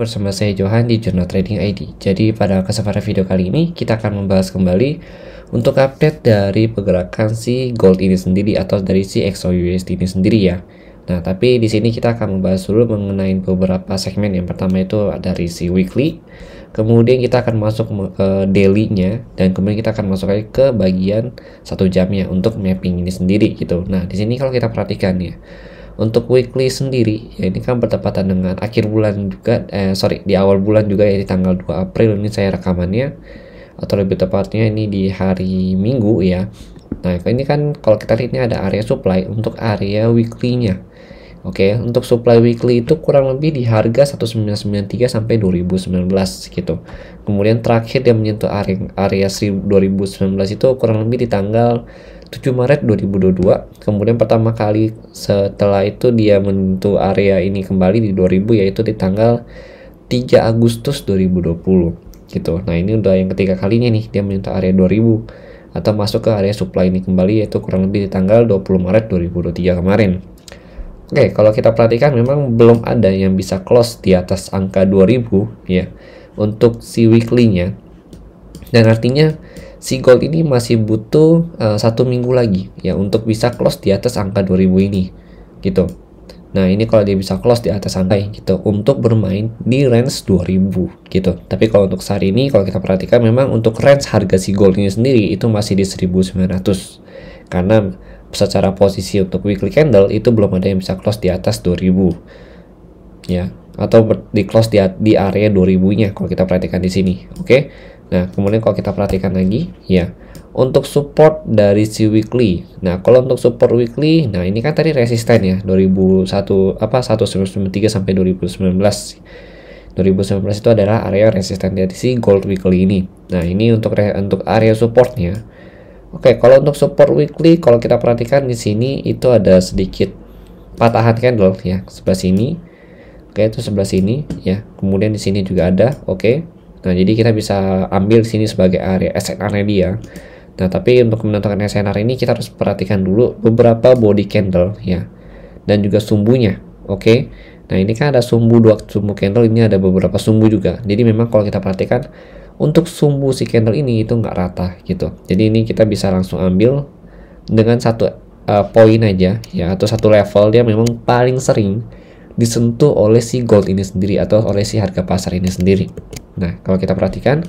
bersama saya Johan di Jurnal Trading ID. Jadi pada kesempatan video kali ini kita akan membahas kembali untuk update dari pergerakan si gold ini sendiri atau dari si XAUUSD ini sendiri ya. Nah, tapi di sini kita akan membahas dulu mengenai beberapa segmen. Yang pertama itu dari si weekly, kemudian kita akan masuk ke daily-nya, dan kemudian kita akan masuk lagi ke bagian 1 jamnya untuk mapping ini sendiri gitu. Nah, di sini kalau kita perhatikan ya, untuk weekly sendiri ya, ini kan bertepatan dengan akhir bulan juga, di awal bulan juga ya, di tanggal 2 April ini saya rekamannya, atau lebih tepatnya ini di hari Minggu ya. Nah, ini kan kalau kita lihat ini ada area supply untuk area weekly-nya. Oke, untuk supply weekly itu kurang lebih di harga 1993 sampai 2019 gitu. Kemudian terakhir dia menyentuh area 2019 itu kurang lebih di tanggal 7 Maret 2022. Kemudian pertama kali setelah itu dia menyentuh area ini kembali di 2000, yaitu di tanggal 3 Agustus 2020 gitu. Nah, ini udah yang ketiga kalinya nih dia menyentuh area 2000 atau masuk ke area supply ini kembali, yaitu kurang lebih di tanggal 20 Maret 2023 kemarin. Oke, kalau kita perhatikan memang belum ada yang bisa close di atas angka 2000 ya untuk si weekly-nya. Dan artinya si gold ini masih butuh 1 minggu lagi ya untuk bisa close di atas angka 2000 ini gitu. Nah, ini kalau dia bisa close di atas angka gitu untuk bermain di range 2000 gitu. Tapi kalau untuk saat ini kalau kita perhatikan memang untuk range harga si gold ini sendiri itu masih di 1900. Karena secara posisi untuk weekly candle itu belum ada yang bisa close di atas 2000 ya, atau di close di area 2000-nya kalau kita perhatikan di sini. Oke. Nah, kemudian kalau kita perhatikan lagi ya, untuk support dari si weekly. Nah, kalau untuk support weekly, nah ini kan tadi resisten ya, 1993 sampai 2019. 2019 itu adalah area resisten dari si gold weekly ini. Nah, ini untuk area supportnya. Oke, kalau untuk support weekly, kalau kita perhatikan di sini itu ada sedikit patahan candle ya, sebelah sini. Oke, itu sebelah sini ya. Kemudian di sini juga ada. Oke. Nah, jadi kita bisa ambil sini sebagai area SNR-nya dia. Nah, tapi untuk menentukan SNR ini kita harus perhatikan dulu beberapa body candle ya, dan juga sumbunya. Oke. Nah, ini kan ada sumbu, 2 sumbu candle, ini ada beberapa sumbu juga. Jadi memang kalau kita perhatikan untuk sumbu si candle ini itu nggak rata gitu. Jadi ini kita bisa langsung ambil dengan satu poin aja ya, atau satu level dia memang paling sering disentuh oleh si gold ini sendiri atau oleh si harga pasar ini sendiri. Nah, kalau kita perhatikan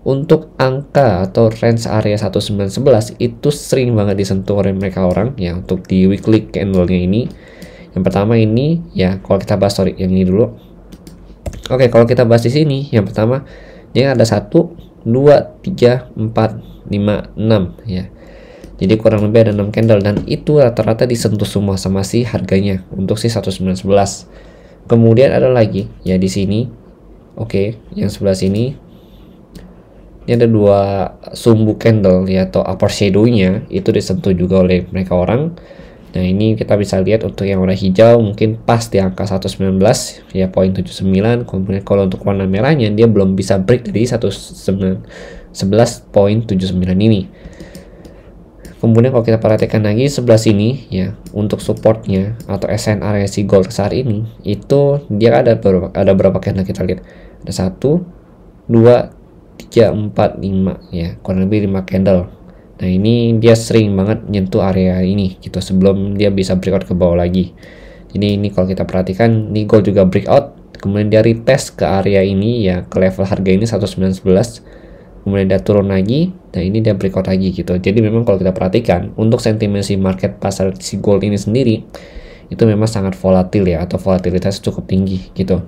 untuk angka atau range area 1911 itu sering banget disentuh oleh mereka orang ya untuk di weekly candle-nya ini. Yang pertama ini ya, kalau kita bahas yang ini dulu. Oke, kalau kita bahas di sini yang pertama yang ada 1, 2, 3, 4, 5, 6 ya. Jadi kurang lebih ada 6 candle dan itu rata-rata disentuh semua sama si harganya untuk si 1911. Kemudian ada lagi ya di sini. Oke, yang sebelah sini ini ada 2 sumbu candle ya, atau upper shadow-nya itu disentuh juga oleh mereka orang. Nah, ini kita bisa lihat untuk yang warna hijau mungkin pas di angka 119 ya, 0.79. Kemudian kalau untuk warna merahnya dia belum bisa break dari 11.79 ini. Kemudian kalau kita perhatikan lagi sebelah sini ya, untuk supportnya atau SNR si gold saat ini itu dia ada berapa candle kita lihat. Ada 1, 2, 3, 4, 5 ya, kurang lebih 5 candle. Nah, ini dia sering banget nyentuh area ini gitu sebelum dia bisa breakout ke bawah lagi. Jadi ini kalau kita perhatikan ini gold juga breakout, kemudian dia retest ke area ini ya, ke level harga ini 1911. Kemudian dia turun lagi, nah ini dia breakout lagi gitu. Jadi memang kalau kita perhatikan untuk sentimen si market pasar si gold ini sendiri itu memang sangat volatil ya, atau volatilitas cukup tinggi gitu.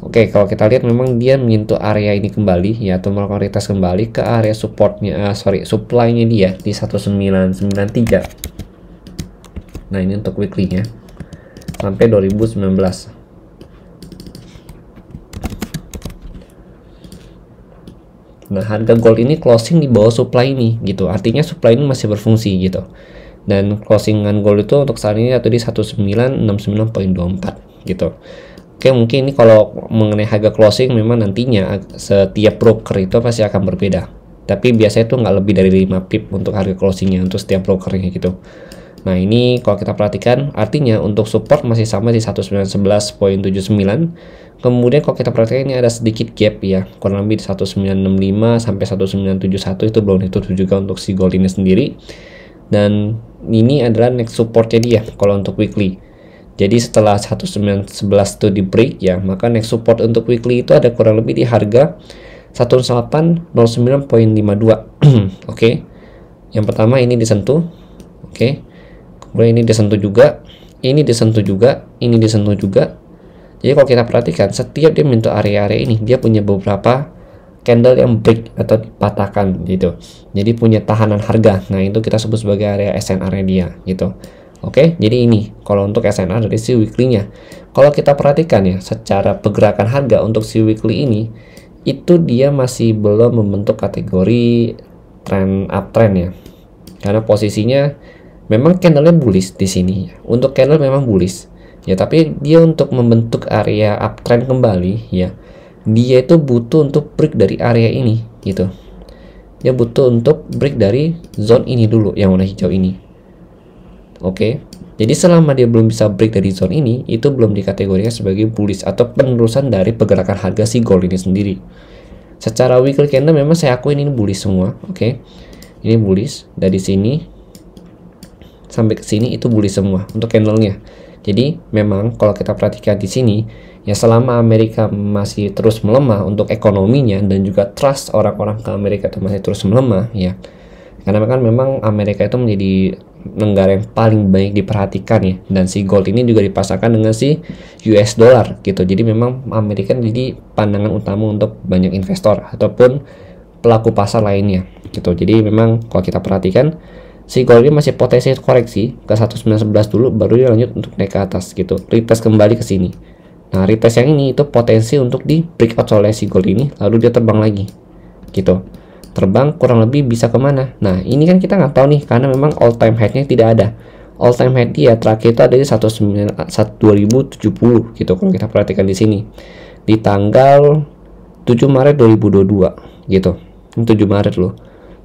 Oke, kalau kita lihat memang dia menyentuh area ini kembali ya, atau melakukan retest kembali ke area supportnya, supply-nya dia di 1993. Nah, ini untuk weekly-nya sampai 2019. Nah, harga gold ini closing di bawah supply ini gitu. Artinya supply ini masih berfungsi gitu. Dan closingan gold itu untuk saat ini atau di 1969.24 gitu. Oke, mungkin ini kalau mengenai harga closing memang nantinya setiap broker itu pasti akan berbeda. Tapi biasanya itu nggak lebih dari 5 pip untuk harga closingnya untuk setiap brokernya gitu. Nah, ini kalau kita perhatikan artinya untuk support masih sama di 1911.79. Kemudian kalau kita perhatikan ini ada sedikit gap ya, kurang lebih di 1965 sampai 1971 itu belum ditutup juga untuk si gold ini sendiri. Dan ini adalah next supportnya dia kalau untuk weekly. Jadi setelah 1911 itu di break ya, maka next support untuk weekly itu ada kurang lebih di harga 1809.52. Oke. Yang pertama ini disentuh. Oke. Kemudian ini disentuh juga, ini disentuh juga, ini disentuh juga. Jadi kalau kita perhatikan, setiap dia menyentuh area-area ini, dia punya beberapa candle yang break atau dipatahkan gitu. Jadi punya tahanan harga. Nah, itu kita sebut sebagai area SNR-nya dia gitu. Oke, jadi ini kalau untuk SNR dari si weekly-nya. Kalau kita perhatikan ya, secara pergerakan harga untuk si weekly ini, itu dia masih belum membentuk kategori trend uptrend ya. Karena posisinya memang candle-nya bullish di sini. Untuk candle memang bullish. Ya, tapi dia untuk membentuk area uptrend kembali ya, dia itu butuh untuk break dari area ini gitu. Dia butuh untuk break dari zone ini dulu yang warna hijau ini. Oke. Jadi selama dia belum bisa break dari zone ini, itu belum dikategorikan sebagai bullish atau penerusan dari pergerakan harga si gold ini sendiri. Secara weekly candle memang saya akui ini bullish semua, oke. Ini bullish dari sini sampai ke sini itu bullish semua untuk candlenya. Jadi memang kalau kita perhatikan di sini ya, selama Amerika masih terus melemah untuk ekonominya dan juga trust orang-orang ke Amerika itu masih terus melemah ya. Karena kan memang Amerika itu menjadi negara yang paling baik diperhatikan ya, dan si gold ini juga dipasangkan dengan si US dollar gitu. Jadi memang Amerika jadi pandangan utama untuk banyak investor ataupun pelaku pasar lainnya gitu. Jadi memang kalau kita perhatikan si gold ini masih potensi koreksi ke 1911 dulu, baru dia lanjut untuk naik ke atas gitu, retest kembali ke sini. Nah, retest yang ini itu potensi untuk di breakout oleh si gold ini, lalu dia terbang lagi gitu. Terbang kurang lebih bisa kemana? Nah, ini kan kita nggak tahu nih, karena memang all time high-nya tidak ada. All time high dia terakhir itu ada di 2070 gitu. Kalau kita perhatikan di sini di tanggal 7 Maret 2022 gitu. Ini 7 Maret loh.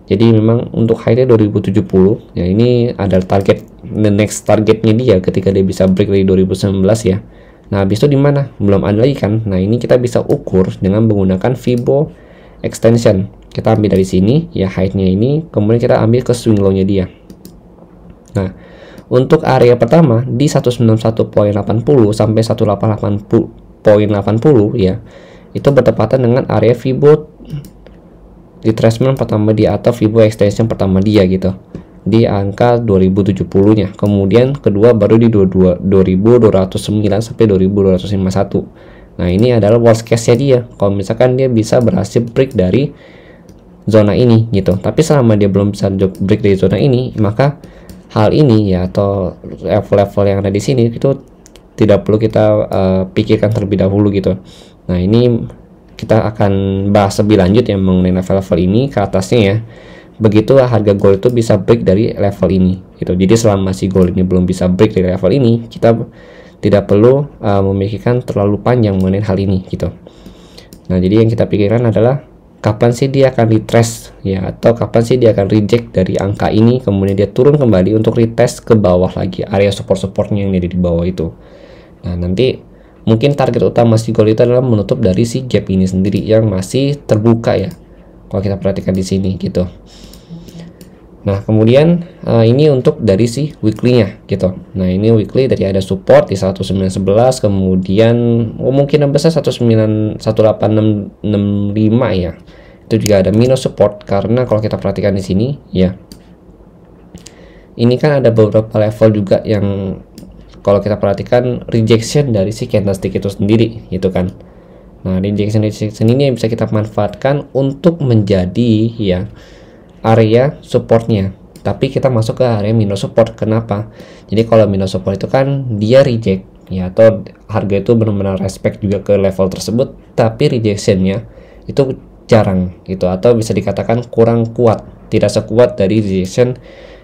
Jadi memang untuk high-nya 2070 ya, ini ada target, the next targetnya dia ketika dia bisa break dari 2019 ya. Nah, habis itu di mana? Belum ada lagi kan. Nah, ini kita bisa ukur dengan menggunakan Fibo extension. Kita ambil dari sini ya height-nya ini, kemudian kita ambil ke swing low-nya dia. Nah, untuk area pertama di 191.80 sampai 188.80 ya. Itu bertepatan dengan area Fibo retracement pertama dia atau Fibo extension pertama dia gitu, di angka 2070 nya. Kemudian kedua baru di 2209 sampai 2251. Nah, ini adalah worst case nya dia kalau misalkan dia bisa berhasil break dari zona ini gitu. Tapi selama dia belum bisa break dari zona ini, maka hal ini ya, atau level-level yang ada di sini itu tidak perlu kita pikirkan terlebih dahulu gitu. Nah, ini kita akan bahas lebih lanjut yang mengenai level-level ini ke atasnya ya. Begitu harga gold itu bisa break dari level ini gitu. Jadi selama si gold ini belum bisa break dari level ini, kita tidak perlu memikirkan terlalu panjang mengenai hal ini gitu. Nah, jadi yang kita pikirkan adalah kapan sih dia akan retrace ya, atau kapan sih dia akan reject dari angka ini, kemudian dia turun kembali untuk retest ke bawah lagi, area support-supportnya yang ada di bawah itu. Nah, nanti mungkin target utama si gold itu adalah menutup dari si gap ini sendiri yang masih terbuka ya, kalau kita perhatikan di sini gitu. Nah, kemudian ini untuk dari si weekly-nya gitu. Nah, ini weekly dari ada support di 1911, kemudian mungkin besar 18665 ya. Itu juga ada minus support, karena kalau kita perhatikan di sini ya, ini kan ada beberapa level juga yang kalau kita perhatikan rejection dari si candlestick itu sendiri gitu kan. Nah, rejection ini bisa kita manfaatkan untuk menjadi ya area supportnya, tapi kita masuk ke area minus support. Kenapa? Jadi kalau minus support itu kan dia reject ya, atau harga itu benar-benar respect juga ke level tersebut, tapi rejectionnya itu jarang gitu, atau bisa dikatakan kurang kuat, tidak sekuat dari rejection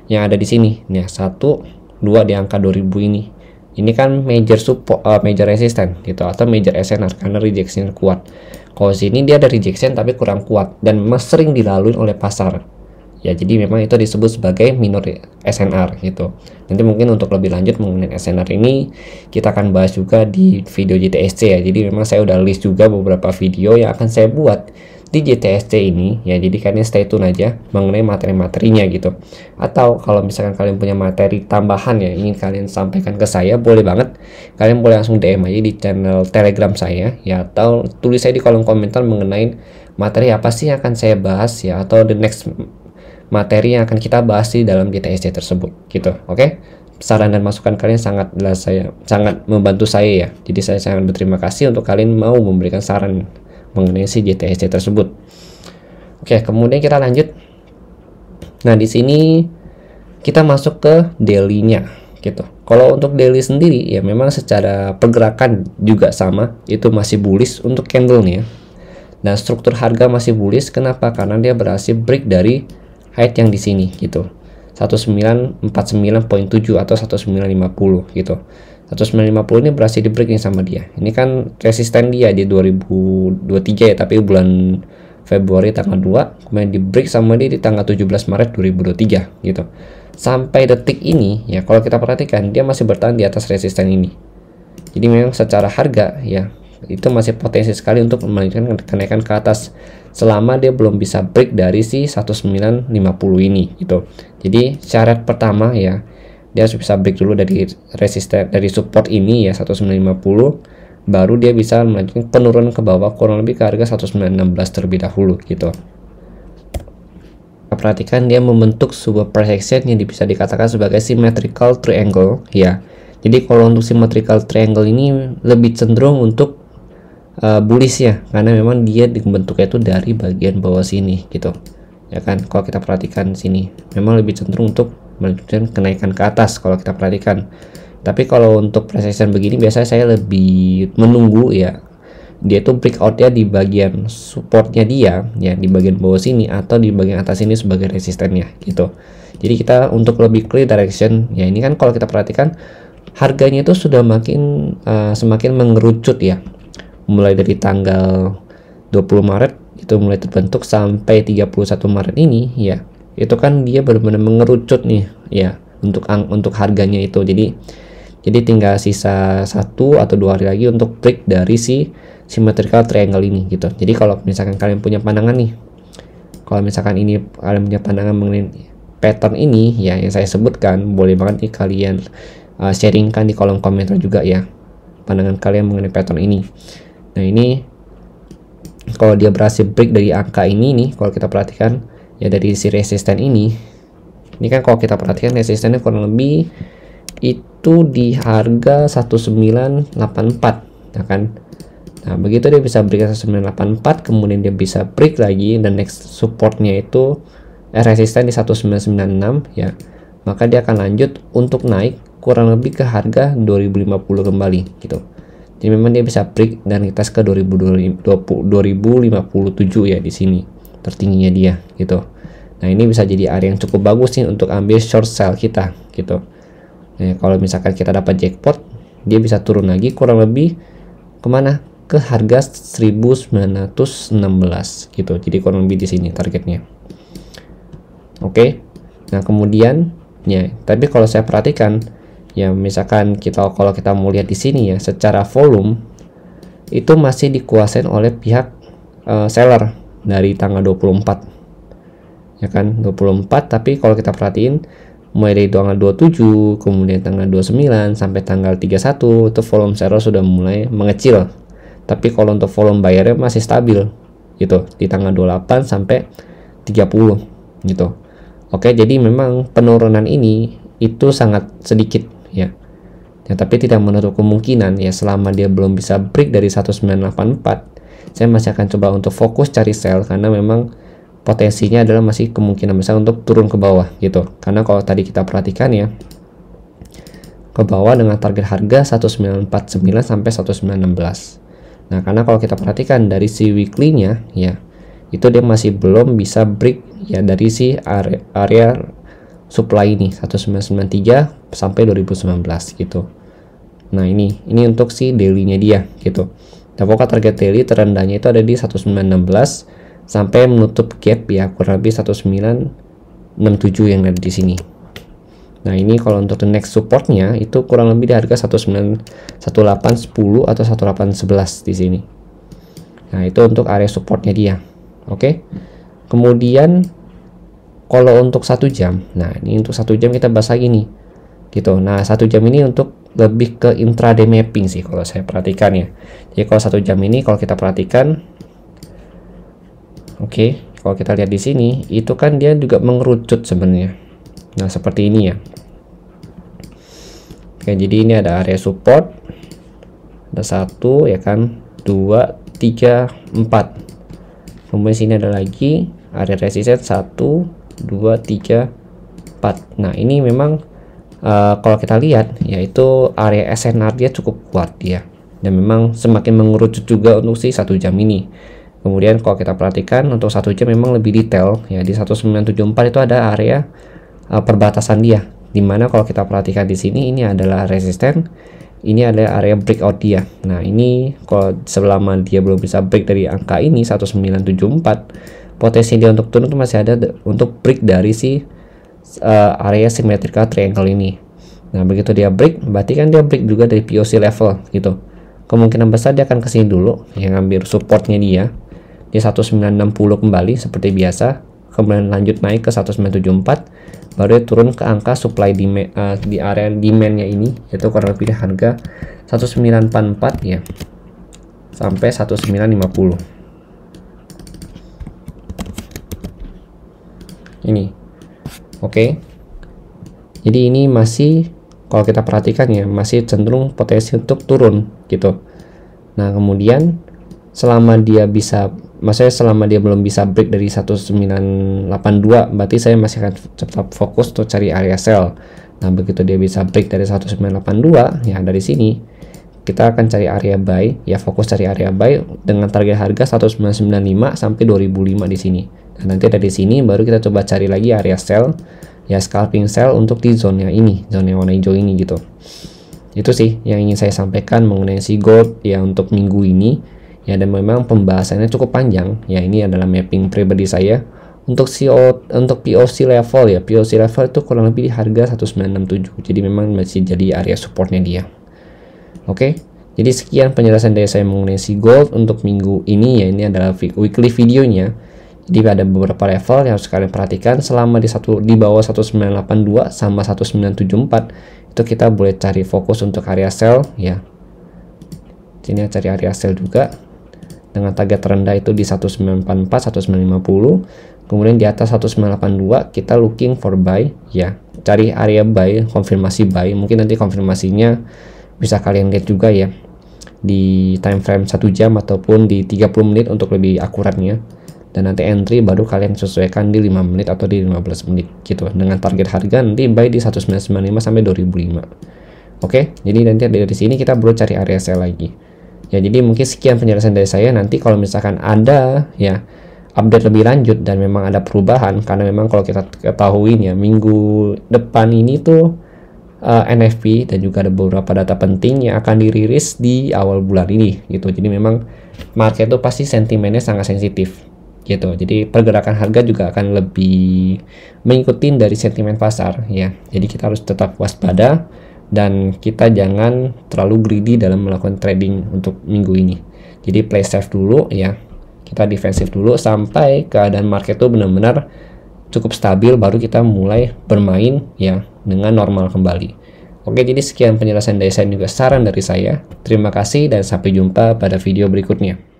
yang ada di sini. Nah, 1, 2 di angka 2000 ini kan major support, major resistance gitu, atau major SNR karena rejection kuat. Kalau sini dia ada rejection tapi kurang kuat dan memang sering dilalui oleh pasar Ya, jadi memang itu disebut sebagai minor SNR gitu. Nanti mungkin untuk lebih lanjut mengenai SNR ini kita akan bahas juga di video JTSC ya. Jadi memang saya udah list juga beberapa video yang akan saya buat di JTSC ini ya. Jadi kalian stay tune aja mengenai materi-materinya gitu. Atau kalau misalkan kalian punya materi tambahan ya ingin kalian sampaikan ke saya, boleh banget. Kalian boleh langsung DM aja di channel Telegram saya ya, atau tulis saya di kolom komentar mengenai materi apa sih yang akan saya bahas ya, atau the next materi yang akan kita bahas di dalam JTSC tersebut gitu. Oke, saran dan masukan kalian sangat membantu saya ya. Jadi saya sangat berterima kasih untuk kalian mau memberikan saran mengenai si JTSC tersebut. Oke, kemudian kita lanjut. Nah, di sini kita masuk ke daily-nya gitu. Kalau untuk daily sendiri ya memang secara pergerakan juga sama, itu masih bullish untuk candle nih ya. Dan struktur harga masih bullish. Kenapa? Karena dia berhasil break dari height yang di sini gitu, 1949.7 atau 1950 gitu. 1950 ini berhasil di breaking sama dia. Ini kan resisten dia di 2023 ya, tapi bulan Februari tanggal 2, kemudian di break sama dia di tanggal 17 Maret 2023 gitu. Sampai detik ini ya, kalau kita perhatikan dia masih bertahan di atas resisten ini. Jadi memang secara harga ya itu masih potensi sekali untuk melanjutkan kenaikan ke atas selama dia belum bisa break dari si 1950 ini gitu. Jadi syarat pertama ya, dia harus bisa break dulu dari resisten, dari support ini ya 1950, baru dia bisa melanjutkan penurunan ke bawah kurang lebih ke harga 1916 terlebih dahulu gitu. Perhatikan dia membentuk sebuah price action yang bisa dikatakan sebagai symmetrical triangle ya. Jadi kalau untuk symmetrical triangle ini lebih cenderung untuk bullish ya, karena memang dia dibentuknya itu dari bagian bawah sini gitu ya kan. Kalau kita perhatikan sini memang lebih cenderung untuk melanjutkan kenaikan ke atas kalau kita perhatikan. Tapi kalau untuk price action begini biasanya saya lebih menunggu ya, dia itu breakout ya di bagian supportnya dia ya, di bagian bawah sini atau di bagian atas ini sebagai resistennya gitu. Jadi kita untuk lebih clear direction ya, ini kan kalau kita perhatikan harganya itu sudah semakin mengerucut ya, mulai dari tanggal 20 Maret itu mulai terbentuk sampai 31 Maret ini ya, itu kan dia benar-benar mengerucut nih ya untuk harganya itu. Jadi tinggal sisa 1 atau 2 hari lagi untuk break dari si symmetrical triangle ini gitu. Jadi kalau misalkan kalian punya pandangan nih, kalau misalkan ini kalian punya pandangan mengenai pattern ini ya yang saya sebutkan, boleh banget nih kalian sharingkan di kolom komentar juga ya pandangan kalian mengenai pattern ini. Nah, ini kalau dia berhasil break dari angka ini nih, kalau kita perhatikan ya dari si resisten ini kan kalau kita perhatikan resistennya kurang lebih itu di harga 1984 ya kan. Nah, begitu dia bisa break 1984, kemudian dia bisa break lagi dan next supportnya itu resisten di 1996 ya, maka dia akan lanjut untuk naik kurang lebih ke harga 2050 kembali gitu. Jadi memang dia bisa break dan kita ke 2057 ya di sini tertingginya dia gitu. Nah, ini bisa jadi area yang cukup bagus nih untuk ambil short sell kita gitu. Nah, kalau misalkan kita dapat jackpot, dia bisa turun lagi kurang lebih kemana? Ke harga 1916 gitu. Jadi kurang lebih di sini targetnya. Oke. Nah, kemudian ya, tapi kalau saya perhatikan ya, misalkan kalau kita mau lihat di sini ya, secara volume itu masih dikuasain oleh pihak seller dari tanggal 24 ya kan, 24. Tapi kalau kita perhatiin mulai dari tanggal 27, kemudian tanggal 29 sampai tanggal 31 itu volume seller sudah mulai mengecil. Tapi kalau untuk volume bayarnya masih stabil gitu di tanggal 28 sampai 30 gitu. Oke, jadi memang penurunan ini itu sangat sedikit ya, tapi tidak menutup kemungkinan ya selama dia belum bisa break dari 1984, saya masih akan coba untuk fokus cari sell karena memang potensinya adalah masih kemungkinan besar untuk turun ke bawah gitu. Karena kalau tadi kita perhatikan ya, ke bawah dengan target harga 1949 sampai 1916. Nah, karena kalau kita perhatikan dari si weekly-nya ya, itu dia masih belum bisa break ya dari si area supply ini 1993 sampai 2019 gitu. Nah, ini untuk si daily-nya dia gitu. Nah, pokoknya target daily terendahnya itu ada di 1916 sampai menutup gap ya kurang lebih 19 yang ada di sini. Nah, ini kalau untuk the next supportnya itu kurang lebih di harga 1810 atau 1811 di sini. Nah, itu untuk area supportnya dia. Oke. Kemudian kalau untuk 1 jam, nah ini untuk 1 jam kita bahas lagi nih, gitu. Nah, 1 jam ini untuk lebih ke intraday mapping sih kalau saya perhatikan ya. Jadi kalau 1 jam ini kalau kita perhatikan, oke, kalau kita lihat di sini itu kan dia juga mengerucut sebenarnya. Nah, seperti ini ya. Oke, jadi ini ada area support, ada 1 ya kan, 2, 3, 4. Kemudian sini ada lagi area resistance 1, 2, 3, 4. Nah, ini memang kalau kita lihat yaitu area SNR dia cukup kuat ya, dan memang semakin mengerucut juga untuk si 1 jam ini. Kemudian kalau kita perhatikan untuk 1 jam memang lebih detail ya, di 1974 itu ada area perbatasan dia, dimana kalau kita perhatikan di sini ini adalah resisten, ini adalah area breakout dia. Nah, ini kalau selama dia belum bisa break dari angka ini 1974, potensi dia untuk turun itu masih ada untuk break dari si area symmetrical triangle ini. Nah, begitu dia break, berarti kan dia break juga dari POC level gitu. Kemungkinan besar dia akan kesini dulu yang ngambil supportnya dia di 1960 kembali seperti biasa, kemudian lanjut naik ke 1974, baru dia turun ke angka supply demand di area demandnya ini, yaitu kurang lebih di harga 1944 ya sampai 1950 ini. Oke, jadi ini masih kalau kita perhatikan ya masih cenderung potensi untuk turun gitu. Nah, kemudian selama dia bisa, maksudnya selama dia belum bisa break dari 1982, berarti saya masih akan tetap fokus untuk cari area sell. Nah, begitu dia bisa break dari 1982 ya, dari sini kita akan cari area buy ya, fokus cari area buy dengan target harga 1995 sampai 2005 di sini. Nah, nanti dari sini baru kita coba cari lagi area sell ya, scalping sell untuk di zona ini, zona yang warna hijau ini gitu. Itu sih yang ingin saya sampaikan mengenai si gold ya untuk minggu ini ya, dan memang pembahasannya cukup panjang ya. Ini adalah mapping pribadi saya untuk POC level ya. POC level itu kurang lebih di harga 1967, jadi memang masih jadi area supportnya dia. Oke, jadi sekian penjelasan dari saya mengenai si gold untuk minggu ini ya. Ini adalah weekly videonya. Jadi ada beberapa level yang harus kalian perhatikan. Selama di bawah 1982 sama 1974 itu kita boleh cari fokus untuk area sell ya. Sini cari area sell juga dengan target terendah itu di 1944, 1950. Kemudian di atas 1982 kita looking for buy ya. Cari area buy, konfirmasi buy. Mungkin nanti konfirmasinya bisa kalian lihat juga ya di time frame 1 jam ataupun di 30 menit untuk lebih akuratnya. Dan nanti entry baru kalian sesuaikan di 5 menit atau di 15 menit gitu, dengan target harga nanti buy di 1995 sampai 2005. Oke, jadi nanti dari sini kita perlu cari area sell lagi ya. Jadi mungkin sekian penjelasan dari saya. Nanti kalau misalkan ada ya update lebih lanjut dan memang ada perubahan, karena memang kalau kita ketahui ya minggu depan ini tuh NFP dan juga ada beberapa data penting yang akan dirilis di awal bulan ini gitu. Jadi memang market itu pasti sentimennya sangat sensitif gitu. Jadi pergerakan harga juga akan lebih mengikuti dari sentimen pasar ya. Jadi kita harus tetap waspada dan kita jangan terlalu greedy dalam melakukan trading untuk minggu ini. Jadi play safe dulu ya. Kita defensif dulu sampai keadaan market itu benar-benar cukup stabil, baru kita mulai bermain ya dengan normal kembali. Oke, jadi sekian penjelasan dari saya juga saran dari saya. Terima kasih dan sampai jumpa pada video berikutnya.